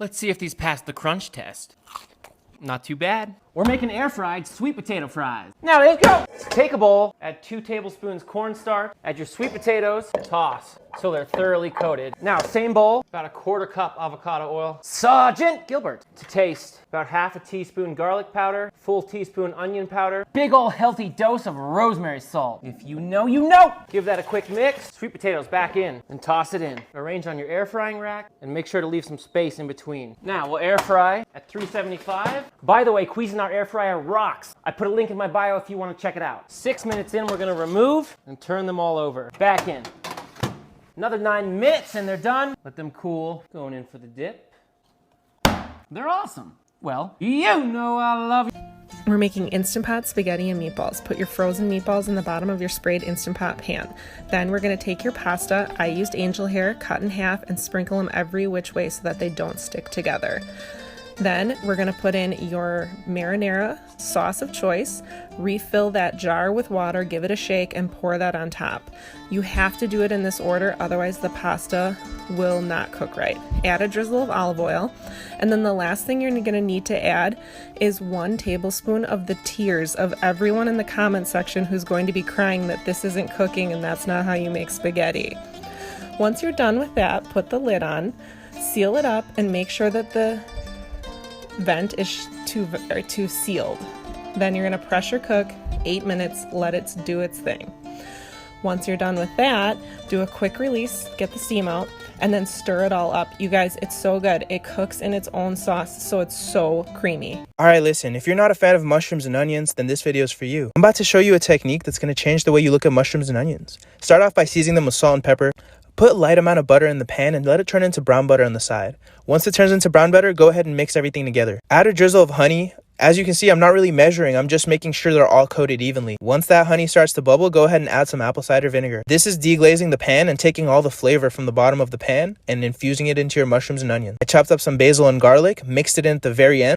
Let's see if these pass the crunch test. Not too bad. We're making air-fried sweet potato fries. Now let's go! Take a bowl, add 2 tablespoons cornstarch, add your sweet potatoes, toss so they're thoroughly coated. Now, same bowl, about a 1/4 cup avocado oil, Sergeant Gilbert. To taste, about 1/2 teaspoon garlic powder, full teaspoon onion powder, big ol' healthy dose of rosemary salt. If you know, you know! Give that a quick mix, sweet potatoes back in, and toss it in. Arrange on your air frying rack, and make sure to leave some space in between. Now, we'll air fry at 375. By the way, Cuisinart air fryer rocks. I put a link in my bio if you want to check it out. 6 minutes in, we're gonna remove and turn them all over. Back in. Another 9 minutes and they're done. Let them cool. Going in for the dip. They're awesome. Well, you know I love you. We're making Instant Pot spaghetti and meatballs. Put your frozen meatballs in the bottom of your sprayed Instant Pot pan. Then we're gonna take your pasta. I used angel hair, cut in half, and sprinkle them every which way so that they don't stick together. Then we're gonna put in your marinara sauce of choice, refill that jar with water, give it a shake, and pour that on top. You have to do it in this order, otherwise the pasta will not cook right. Add a drizzle of olive oil, and then the last thing you're gonna need to add is 1 tablespoon of the tears of everyone in the comment section who's going to be crying that this isn't cooking and that's not how you make spaghetti. Once you're done with that, put the lid on, seal it up, and make sure that the vent is too sealed. Then you're gonna pressure cook 8 minutes, let it do its thing. Once you're done with that, do a quick release, get the steam out, and then stir it all up. You guys, it's so good. It cooks in its own sauce, so it's so creamy. Alright, listen, if you're not a fan of mushrooms and onions, then this video is for you. I'm about to show you a technique that's gonna change the way you look at mushrooms and onions. Start off by seasoning them with salt and pepper. Put a light amount of butter in the pan and let it turn into brown butter on the side. Once it turns into brown butter, go ahead and mix everything together. Add a drizzle of honey. As you can see, I'm not really measuring, I'm just making sure they're all coated evenly. Once that honey starts to bubble, go ahead and add some apple cider vinegar. This is deglazing the pan and taking all the flavor from the bottom of the pan and infusing it into your mushrooms and onions. I chopped up some basil and garlic, mixed it in at the very end.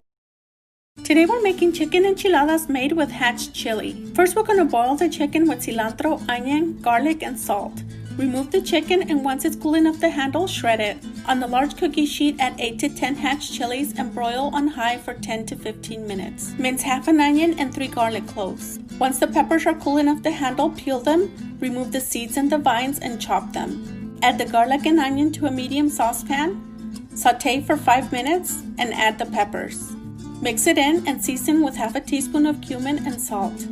Today we're making chicken enchiladas made with hatch chili. First we're going to boil the chicken with cilantro, onion, garlic, and salt. Remove the chicken, and once it's cool enough to handle, shred it. On the large cookie sheet, add 8 to 10 hatch chilies and broil on high for 10 to 15 minutes. Mince half an onion and 3 garlic cloves. Once the peppers are cool enough to handle, peel them, remove the seeds and the vines, and chop them. Add the garlic and onion to a medium saucepan. Saute for 5 minutes and add the peppers. Mix it in and season with half a teaspoon of cumin and salt.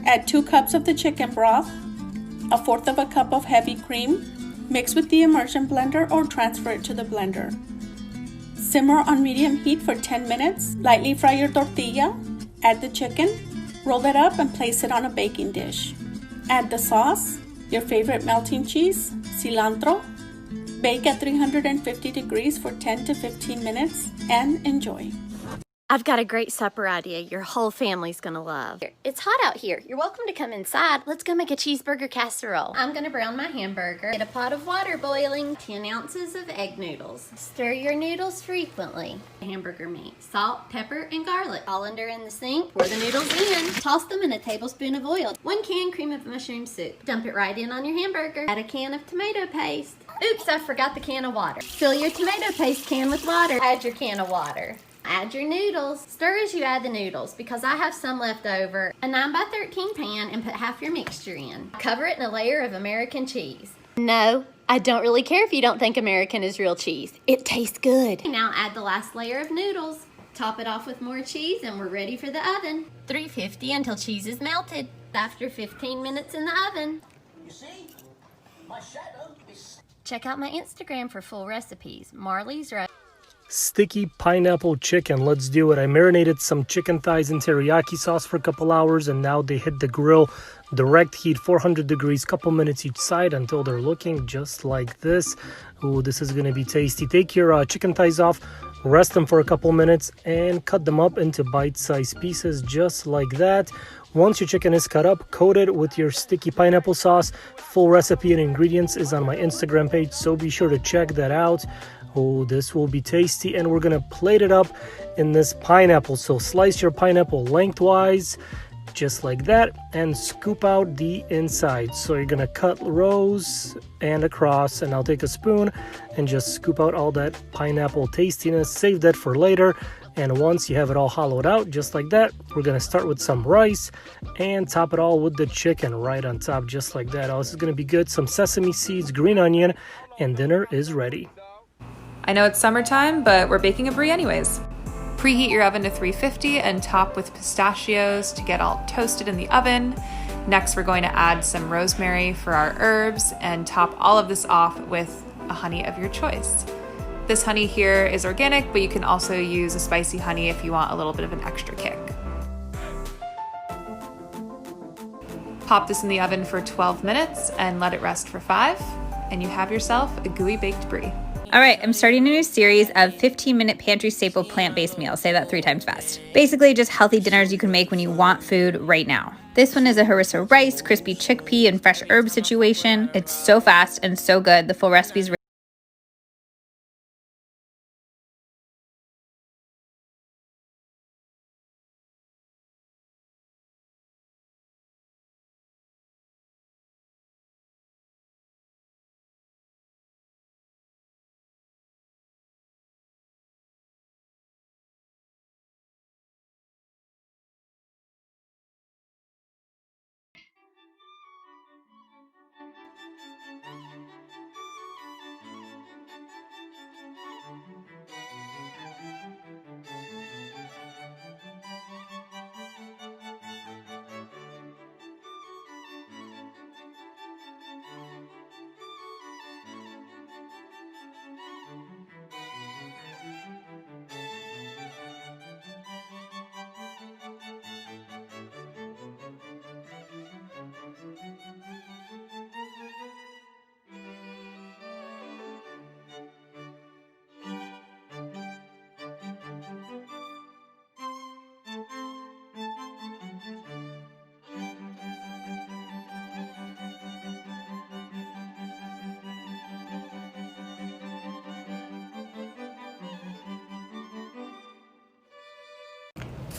Add 2 cups of the chicken broth, 1/4 cup of heavy cream. Mix with the immersion blender or transfer it to the blender. Simmer on medium heat for 10 minutes. Lightly fry your tortilla. Add the chicken. Roll it up and place it on a baking dish. Add the sauce, your favorite melting cheese, cilantro. Bake at 350 degrees for 10 to 15 minutes and enjoy. I've got a great supper idea your whole family's gonna love. It's hot out here. You're welcome to come inside. Let's go make a cheeseburger casserole. I'm gonna brown my hamburger. Get a pot of water boiling, 10 ounces of egg noodles. Stir your noodles frequently. Hamburger meat, salt, pepper, and garlic. Colander in the sink. Pour the noodles in. Toss them in a tablespoon of oil. 1 can cream of mushroom soup. Dump it right in on your hamburger. Add a can of tomato paste. Oops, I forgot the can of water. Fill your tomato paste can with water. Add your can of water. Add your noodles. Stir as you add the noodles because I have some left over. A 9 by 13 pan and put half your mixture in. Cover it in a layer of American cheese. No, I don't really care if you don't think American is real cheese. It tastes good. Now add the last layer of noodles. Top it off with more cheese and we're ready for the oven. 350 until cheese is melted. After 15 minutes in the oven. You see, my shadow is... Check out my Instagram for full recipes. Marley's Roast. Sticky pineapple chicken. Let's do it. I marinated some chicken thighs in teriyaki sauce for a couple hours and now they hit the grill. Direct heat, 400 degrees, couple minutes each side until they're looking just like this. Ooh, this is gonna be tasty. Take your chicken thighs off, rest them for a couple minutes and cut them up into bite-sized pieces just like that. Once your chicken is cut up, coat it with your sticky pineapple sauce. Full recipe and ingredients is on my Instagram page, so be sure to check that out. Oh, this will be tasty, and we're gonna plate it up in this pineapple. So slice your pineapple lengthwise, just like that, and scoop out the inside. So you're gonna cut rows and across, and I'll take a spoon and just scoop out all that pineapple tastiness, save that for later. And once you have it all hollowed out just like that, we're gonna start with some rice and top it all with the chicken right on top just like that. Oh, this is gonna be good. Some sesame seeds, green onion, and dinner is ready. I know it's summertime, but we're baking a brie anyways. Preheat your oven to 350 and top with pistachios to get all toasted in the oven. Next, we're going to add some rosemary for our herbs and top all of this off with a honey of your choice. This honey here is organic, but you can also use a spicy honey if you want a little bit of an extra kick. Pop this in the oven for 12 minutes and let it rest for 5, and you have yourself a gooey baked brie. All right, I'm starting a new series of 15-minute pantry staple plant-based meals. Say that 3 times fast. Basically, just healthy dinners you can make when you want food right now. This one is a harissa rice, crispy chickpea, and fresh herb situation. It's so fast and so good. The full recipe is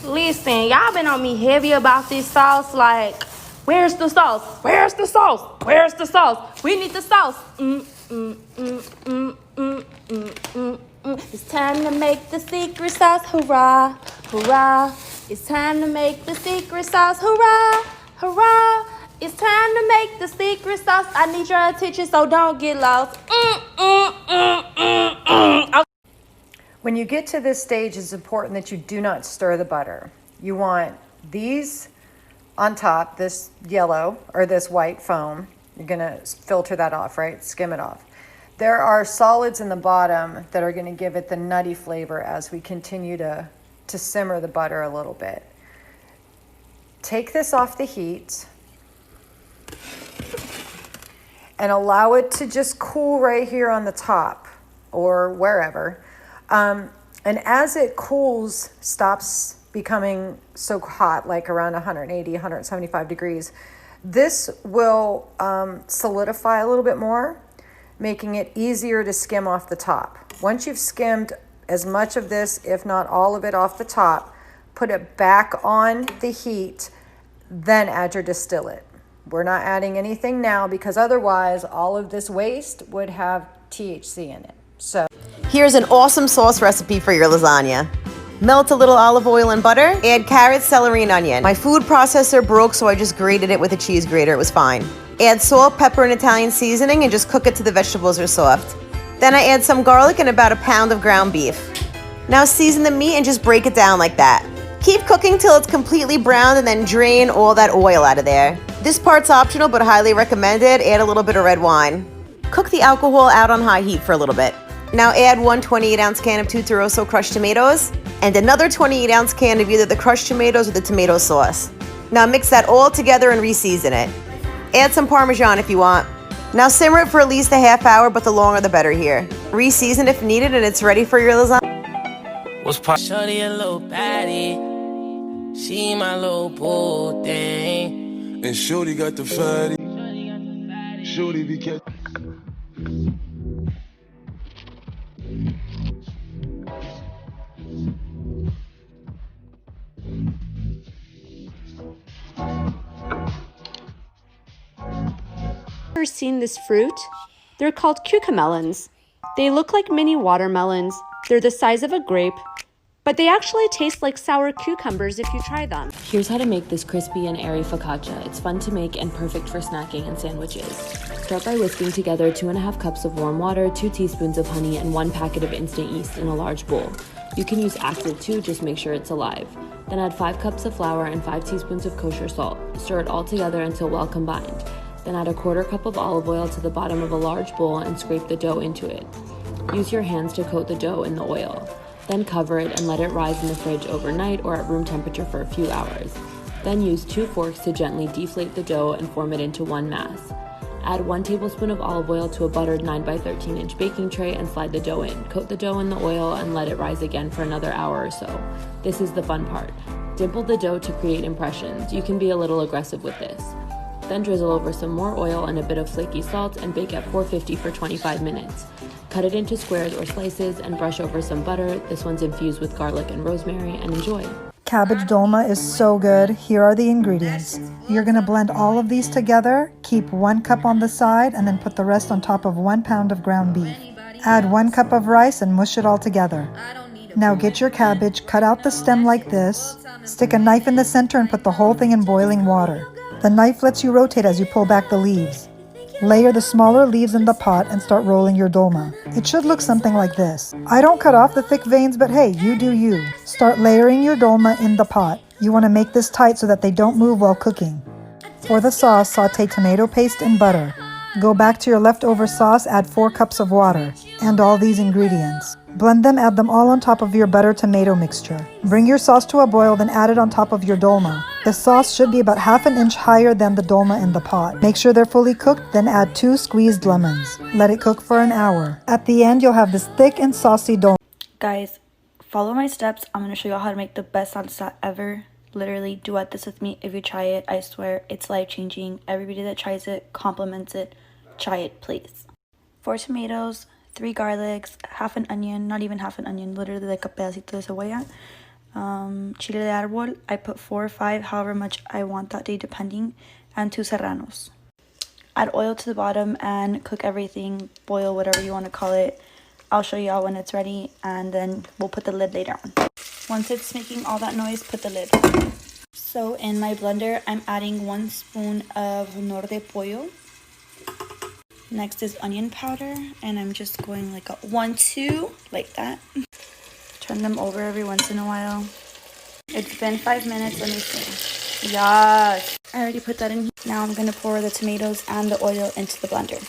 Listen, y'all been on me heavy about this sauce. Like, where's the sauce? Where's the sauce? Where's the sauce? We need the sauce. It's time to make the secret sauce. Hurrah, hurrah. It's time to make the secret sauce. Hurrah, hurrah. It's time to make the secret sauce. I need your attention, so don't get lost. When you get to this stage, it's important that you do not stir the butter. You want these on top, this yellow or this white foam. You're gonna filter that off, right? Skim it off. There are solids in the bottom that are gonna give it the nutty flavor as we continue to simmer the butter a little bit. Take this off the heat and allow it to just cool right here on the top or wherever. And as it cools, stops becoming so hot, like around 180, 175 degrees, this will solidify a little bit more, making it easier to skim off the top. Once you've skimmed as much of this, if not all of it off the top, put it back on the heat, then add your distillate. We're not adding anything now because otherwise all of this waste would have THC in it. So here's an awesome sauce recipe for your lasagna. Melt a little olive oil and butter. Add carrots, celery, and onion. My food processor broke, so I just grated it with a cheese grater. It was fine. Add salt, pepper, and Italian seasoning and just cook it till the vegetables are soft. Then I add some garlic and about a pound of ground beef. Now season the meat and just break it down like that. Keep cooking till it's completely browned and then drain all that oil out of there. This part's optional but highly recommended. Add a little bit of red wine. Cook the alcohol out on high heat for a little bit. Now add one 28-ounce can of Tutto Rosso crushed tomatoes and another 28-ounce can of either the crushed tomatoes or the tomato sauce. Now mix that all together and reseason it. Add some Parmesan if you want. Now simmer it for at least a half hour, but the longer the better here. Reseason if needed and it's ready for your lasagna. What's Pop Shawty a little baddie? She my little boo thing. And Shorty got the fatty. Shorty be catch. Ever seen this fruit? They're called cucamelons. They look like mini watermelons. They're the size of a grape, but they actually taste like sour cucumbers if you try them. Here's how to make this crispy and airy focaccia. It's fun to make and perfect for snacking and sandwiches. Start by whisking together 2.5 cups of warm water, 2 teaspoons of honey, and 1 packet of instant yeast in a large bowl. You can use active too, just make sure it's alive. Then add 5 cups of flour and 5 teaspoons of kosher salt. Stir it all together until well combined. Then add a 1/4 cup of olive oil to the bottom of a large bowl and scrape the dough into it. Use your hands to coat the dough in the oil. Then cover it and let it rise in the fridge overnight or at room temperature for a few hours. Then use 2 forks to gently deflate the dough and form it into one mass. Add 1 tablespoon of olive oil to a buttered 9 by 13 inch baking tray and slide the dough in. Coat the dough in the oil and let it rise again for another hour or so. This is the fun part. Dimple the dough to create impressions. You can be a little aggressive with this. Then drizzle over some more oil and a bit of flaky salt and bake at 450 for 25 minutes. Cut it into squares or slices and brush over some butter. This one's infused with garlic and rosemary, and enjoy. Cabbage dolma is so good. Here are the ingredients. You're going to blend all of these together, keep 1 cup on the side, and then put the rest on top of 1 pound of ground beef. Add 1 cup of rice and mush it all together. Now get your cabbage, cut out the stem like this, stick a knife in the center and put the whole thing in boiling water. The knife lets you rotate as you pull back the leaves. Layer the smaller leaves in the pot and start rolling your dolma. It should look something like this. I don't cut off the thick veins, but hey, you do you. Start layering your dolma in the pot. You want to make this tight so that they don't move while cooking. For the sauce, saute tomato paste and butter. Go back to your leftover sauce, add 4 cups of water, and all these ingredients. Blend them, add them all on top of your butter tomato mixture. Bring your sauce to a boil, then add it on top of your dolma. The sauce should be about 1/2 inch higher than the dolma in the pot. Make sure they're fully cooked, then add 2 squeezed lemons. Let it cook for an hour. At the end, you'll have this thick and saucy dolma. Guys, follow my steps. I'm going to show you how to make the best salsa ever. Literally, duet this with me if you try it. I swear, it's life-changing. Everybody that tries it compliments it. Try it, please. 4 tomatoes, 3 garlics, 1/2 an onion, not even 1/2 an onion, literally like a pedacito de cebolla. Chile de árbol, I put 4 or 5, however much I want that day depending, and 2 serranos. Add oil to the bottom and cook everything, boil, whatever you want to call it. I'll show you all when it's ready, and then we'll put the lid later on. Once it's making all that noise, put the lid. So in my blender, I'm adding 1 spoon of nor de pollo. Next is onion powder, and I'm just going like a 1-2, like that. Turn them over every once in a while. It's been 5 minutes, let me see. Yes! I already put that in here. Now I'm gonna pour the tomatoes and the oil into the blender.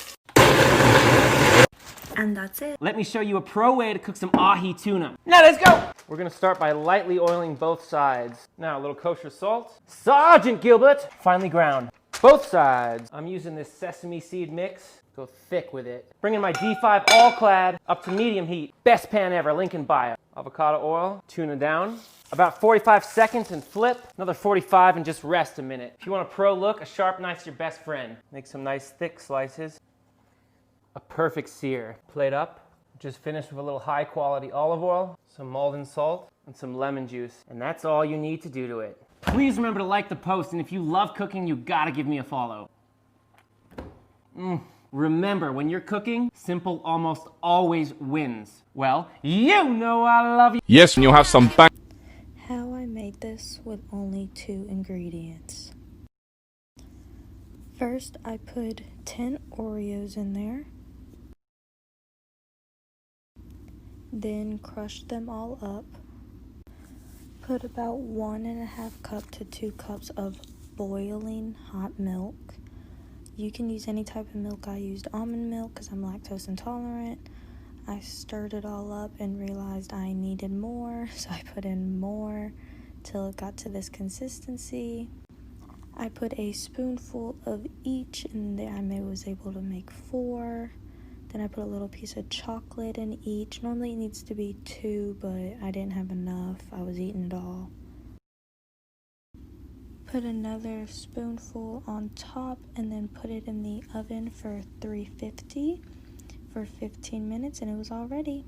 And that's it. Let me show you a pro way to cook some ahi tuna. Now let's go! We're gonna start by lightly oiling both sides. Now a little kosher salt. Sergeant Gilbert! Finely ground. Both sides. I'm using this sesame seed mix. Go thick with it. Bringing my D5 all-clad up to medium heat. Best pan ever, link in bio. Avocado oil, tuna down. About 45 seconds and flip. Another 45 and just rest a minute. If you want a pro look, a sharp knife's your best friend. Make some nice thick slices. A perfect sear. Plate up. Just finished with a little high quality olive oil, some Malden salt, and some lemon juice. And that's all you need to do to it. Please remember to like the post, and if you love cooking, you gotta give me a follow. Remember, when you're cooking, simple almost always wins. Well, you know I love you. Yes, and you'll have some bang. How I made this with only 2 ingredients. First, I put 10 Oreos in there. Then crushed them all up. Put about 1.5 cup to 2 cups of boiling hot milk. You can use any type of milk. I used almond milk because I'm lactose intolerant. I stirred it all up and realized I needed more, so I put in more till it got to this consistency. I put a spoonful of each, and then I was able to make 4. Then I put a little piece of chocolate in each. Normally it needs to be 2, but I didn't have enough. I was eating it all. Put another spoonful on top and then put it in the oven for 350 for 15 minutes, and it was all ready.